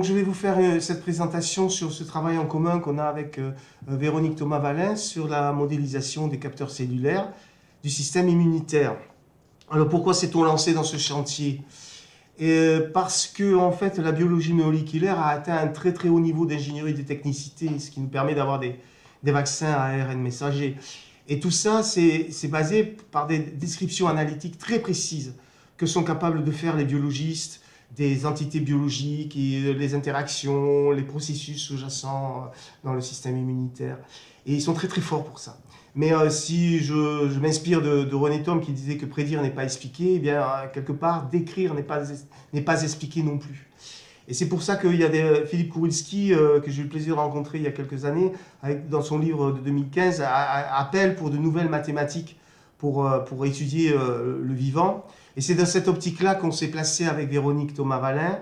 Donc je vais vous faire cette présentation sur ce travail en commun qu'on a avec Véronique Thomas-Vallin sur la modélisation des capteurs cellulaires du système immunitaire. Alors pourquoi s'est-on lancé dans ce chantier? Parce que en fait, la biologie moléculaire a atteint un très très haut niveau d'ingénierie et de technicité, ce qui nous permet d'avoir des vaccins à ARN messager. Et tout ça, c'est basé par des descriptions analytiques très précises que sont capables de faire les biologistes des entités biologiques, et les interactions, les processus sous-jacents dans le système immunitaire. Et ils sont très très forts pour ça. Mais si je m'inspire de René Thom qui disait que prédire n'est pas expliquer, eh bien quelque part décrire n'est pas expliquer non plus. Et c'est pour ça qu'il y a Philippe Kourylski, que j'ai eu le plaisir de rencontrer il y a quelques années, dans son livre de 2015, appelle pour de nouvelles mathématiques pour étudier le vivant. Et c'est dans cette optique-là qu'on s'est placé avec Véronique Thomas-Vallin,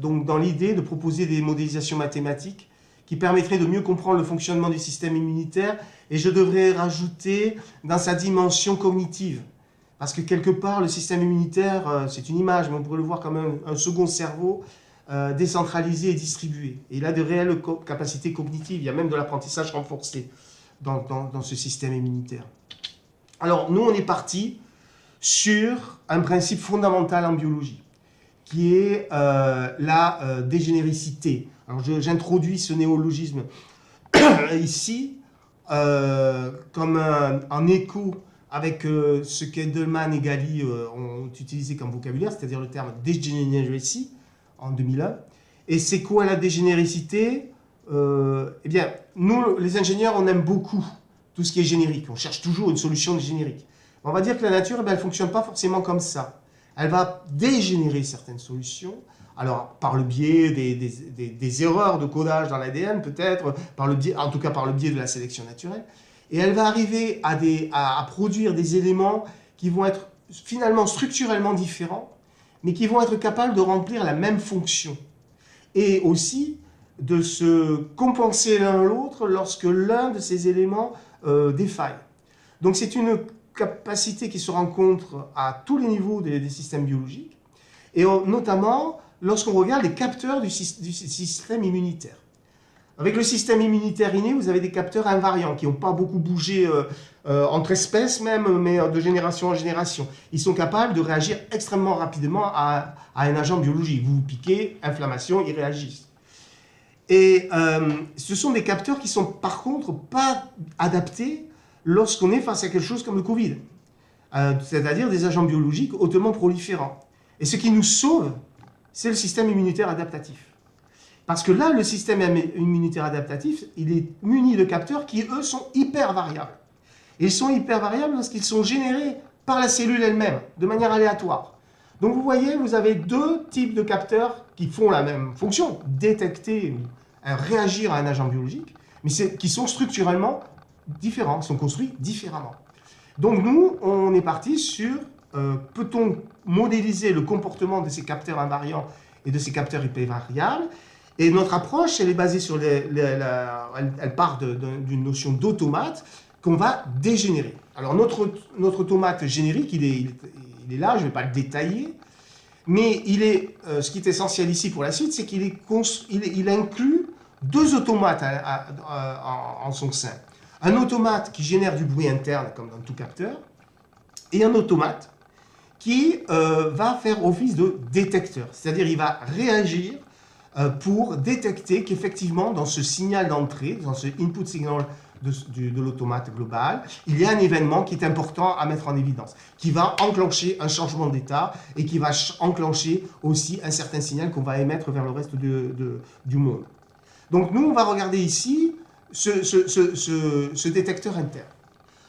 donc dans l'idée de proposer des modélisations mathématiques qui permettraient de mieux comprendre le fonctionnement du système immunitaire, et je devrais rajouter dans sa dimension cognitive. Parce que quelque part, le système immunitaire, c'est une image, mais on pourrait le voir comme un second cerveau décentralisé et distribué. Et il a de réelles capacités cognitives, il y a même de l'apprentissage renforcé dans ce système immunitaire. Alors, nous, on est parti sur un principe fondamental en biologie, qui est la dégénéricité. Alors j'introduis ce néologisme ici comme un écho avec ce qu'Edelman et Galli ont utilisé comme vocabulaire, c'est-à-dire le terme degeneracy en 2001. Et c'est quoi la dégénéricité? Eh bien, nous, les ingénieurs, on aime beaucoup tout ce qui est générique. On cherche toujours une solution générique. On va dire que la nature, elle ne fonctionne pas forcément comme ça. Elle va dégénérer certaines solutions, alors par le biais des erreurs de codage dans l'ADN peut-être, en tout cas par le biais de la sélection naturelle, et elle va arriver à produire des éléments qui vont être finalement structurellement différents, mais qui vont être capables de remplir la même fonction, et aussi de se compenser l'un l'autre lorsque l'un de ces éléments défaille. Donc c'est une capacité qui se rencontre à tous les niveaux des systèmes biologiques, et notamment lorsqu'on regarde les capteurs du système immunitaire. Avec le système immunitaire inné, vous avez des capteurs invariants qui n'ont pas beaucoup bougé entre espèces même, mais de génération en génération. Ils sont capables de réagir extrêmement rapidement à un agent biologique. Vous piquez, inflammation, ils réagissent. Et ce sont des capteurs qui ne sont par contre pas adaptés lorsqu'on est face à quelque chose comme le Covid, c'est-à-dire des agents biologiques hautement proliférants. Et ce qui nous sauve, c'est le système immunitaire adaptatif. Parce que là, le système immunitaire adaptatif, il est muni de capteurs qui, eux, sont hyper variables. Et ils sont hyper variables parce qu'ils sont générés par la cellule elle-même, de manière aléatoire. Donc vous voyez, vous avez deux types de capteurs qui font la même fonction, détecter, réagir à un agent biologique, mais qui sont structurellement différents, sont construits différemment. Donc nous, on est parti sur peut-on modéliser le comportement de ces capteurs invariants et de ces capteurs hypervariables. Et notre approche, elle est basée sur elle part d'une notion d'automate qu'on va dégénérer. Alors notre automate générique, il est là, je ne vais pas le détailler, mais ce qui est essentiel ici pour la suite, c'est qu'il inclut deux automates en son sein. Un automate qui génère du bruit interne, comme dans tout capteur, et un automate qui va faire office de détecteur. C'est-à-dire il va réagir pour détecter qu'effectivement, dans ce signal d'entrée, dans ce input signal de l'automate global, il y a un événement qui est important à mettre en évidence, qui va enclencher un changement d'état et qui va enclencher aussi un certain signal qu'on va émettre vers le reste du monde. Donc nous, on va regarder ici ce détecteur interne.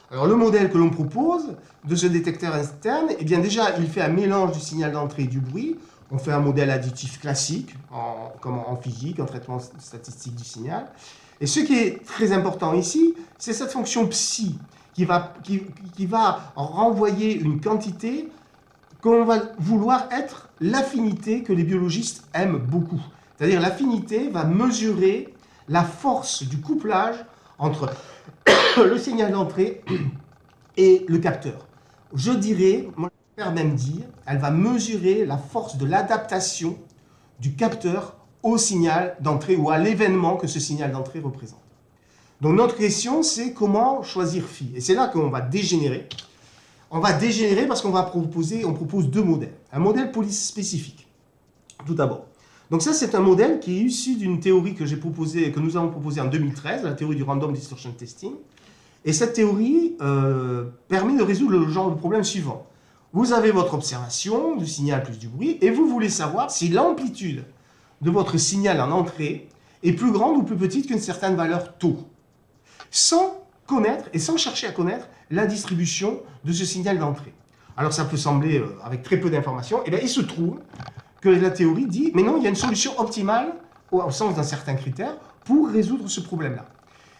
Alors le modèle que l'on propose de ce détecteur interne, eh bien déjà, il fait un mélange du signal d'entrée et du bruit. On fait un modèle additif classique, comme en physique, en traitement statistique du signal. Et ce qui est très important ici, c'est cette fonction psi qui va renvoyer une quantité qu'on va vouloir être l'affinité que les biologistes aiment beaucoup. C'est-à-dire l'affinité va mesurer la force du couplage entre le signal d'entrée et le capteur. Je dirais, moi je préfère même dire, elle va mesurer la force de l'adaptation du capteur au signal d'entrée ou à l'événement que ce signal d'entrée représente. Donc notre question, c'est comment choisir phi. Et c'est là qu'on va dégénérer. On va dégénérer parce qu'on propose deux modèles. Un modèle police spécifique, tout d'abord. Donc ça, c'est un modèle qui est issu d'une théorie que nous avons proposée en 2013, la théorie du Random Distortion Testing. Et cette théorie permet de résoudre le genre de problème suivant. Vous avez votre observation du signal plus du bruit, et vous voulez savoir si l'amplitude de votre signal en entrée est plus grande ou plus petite qu'une certaine valeur taux, sans connaître et sans chercher à connaître la distribution de ce signal d'entrée. Alors ça peut sembler avec très peu d'informations, et bien il se trouve que la théorie dit, mais non, il y a une solution optimale, au sens d'un certain critère, pour résoudre ce problème-là.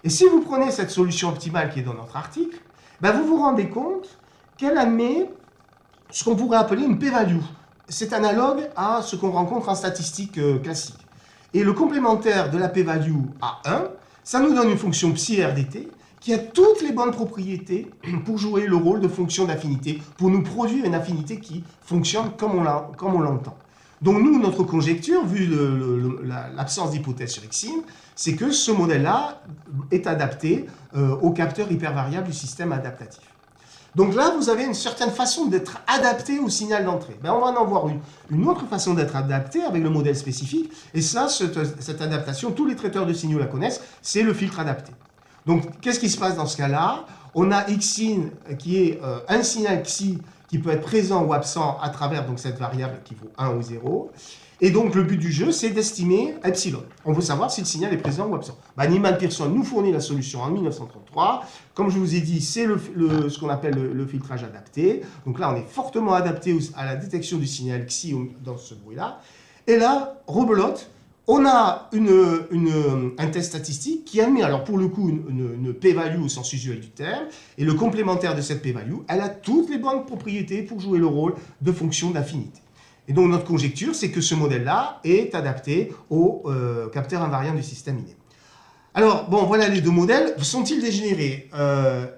Et si vous prenez cette solution optimale qui est dans notre article, ben vous vous rendez compte qu'elle admet ce qu'on pourrait appeler une p-value. C'est analogue à ce qu'on rencontre en statistique classique. Et le complémentaire de la p-value à 1, ça nous donne une fonction psi-RDT qui a toutes les bonnes propriétés pour jouer le rôle de fonction d'affinité, pour nous produire une affinité qui fonctionne comme on l'entend. Donc nous, notre conjecture, vu l'absence d'hypothèse sur Xine, c'est que ce modèle-là est adapté au capteur hypervariable du système adaptatif. Donc là, vous avez une certaine façon d'être adapté au signal d'entrée. Ben, on va en voir une autre façon d'être adapté avec le modèle spécifique. Et ça, cette adaptation, tous les traiteurs de signaux la connaissent, c'est le filtre adapté. Donc, qu'est-ce qui se passe dans ce cas-là? On a Xine qui est un signal Xi qui peut être présent ou absent à travers donc, cette variable qui vaut 1 ou 0. Et donc, le but du jeu, c'est d'estimer epsilon. On veut savoir si le signal est présent ou absent. Ben, Niemann-Pearson nous fournit la solution en 1933. Comme je vous ai dit, c'est ce qu'on appelle le filtrage adapté. Donc là, on est fortement adapté à la détection du signal Xi dans ce bruit-là. Et là, rebelote, on a un test statistique qui admet, alors pour le coup, une p-value au sens usuel du terme. Et le complémentaire de cette p-value, elle a toutes les bonnes propriétés pour jouer le rôle de fonction d'affinité. Et donc notre conjecture, c'est que ce modèle-là est adapté au capteur invariant du système inné. Alors, bon, voilà les deux modèles. Sont-ils dégénérés?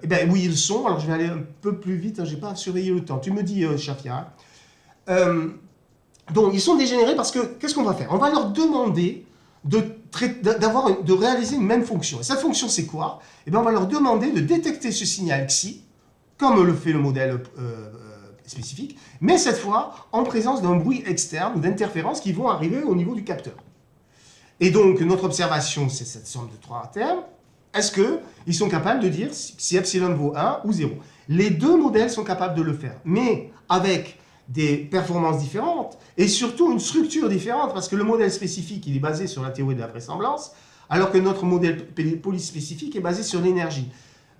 Eh bien, oui, ils sont. Alors, je vais aller un peu plus vite. Je n'ai pas surveillé le temps. Tu me dis, Shafia. Donc, ils sont dégénérés parce que, qu'est-ce qu'on va faire? On va leur demander de réaliser une même fonction. Et cette fonction, c'est quoi? Eh bien, on va leur demander de détecter ce signal Xi, comme le fait le modèle spécifique, mais cette fois en présence d'un bruit externe ou d'interférences qui vont arriver au niveau du capteur. Et donc, notre observation, c'est cette somme de trois termes. Est-ce qu'ils sont capables de dire si epsilon vaut 1 ou 0? Les deux modèles sont capables de le faire, mais avec des performances différentes et surtout une structure différente, parce que le modèle spécifique, il est basé sur la théorie de la vraisemblance, alors que notre modèle polyspécifique est basé sur l'énergie.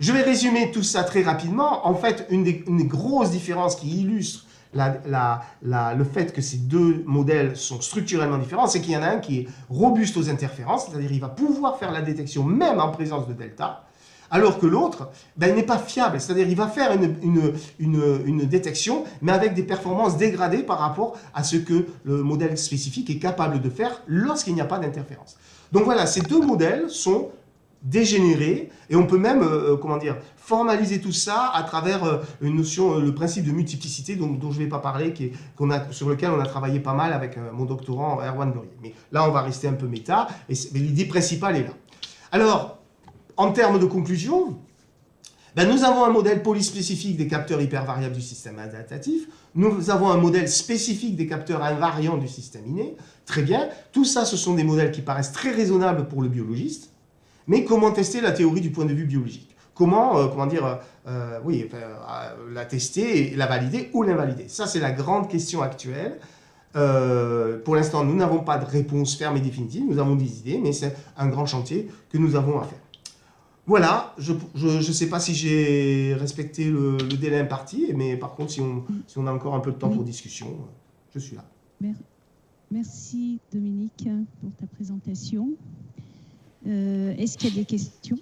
Je vais résumer tout ça très rapidement. En fait, une des grosses différences qui illustre le fait que ces deux modèles sont structurellement différents, c'est qu'il y en a un qui est robuste aux interférences, c'est-à-dire il va pouvoir faire la détection même en présence de delta, alors que l'autre ben, n'est pas fiable, c'est-à-dire il va faire une détection, mais avec des performances dégradées par rapport à ce que le modèle spécifique est capable de faire lorsqu'il n'y a pas d'interférence. Donc voilà, ces deux modèles sont dégénérés, et on peut même formaliser tout ça à travers une notion, le principe de multiplicité dont je ne vais pas parler, sur lequel on a travaillé pas mal avec mon doctorant Erwan Laurier. Mais là, on va rester un peu méta, mais l'idée principale est là. Alors, en termes de conclusion, ben, nous avons un modèle polyspécifique des capteurs hypervariables du système adaptatif, nous avons un modèle spécifique des capteurs invariants du système inné, très bien, tout ça, ce sont des modèles qui paraissent très raisonnables pour le biologiste. Mais comment tester la théorie du point de vue biologique? Comment la tester, la valider ou l'invalider? Ça, c'est la grande question actuelle. Pour l'instant, nous n'avons pas de réponse ferme et définitive. Nous avons des idées, mais c'est un grand chantier que nous avons à faire. Voilà, je ne sais pas si j'ai respecté le délai imparti, mais par contre, si on a encore un peu de temps pour discussion, je suis là. Merci Dominique pour ta présentation. Est-ce qu'il y a des questions?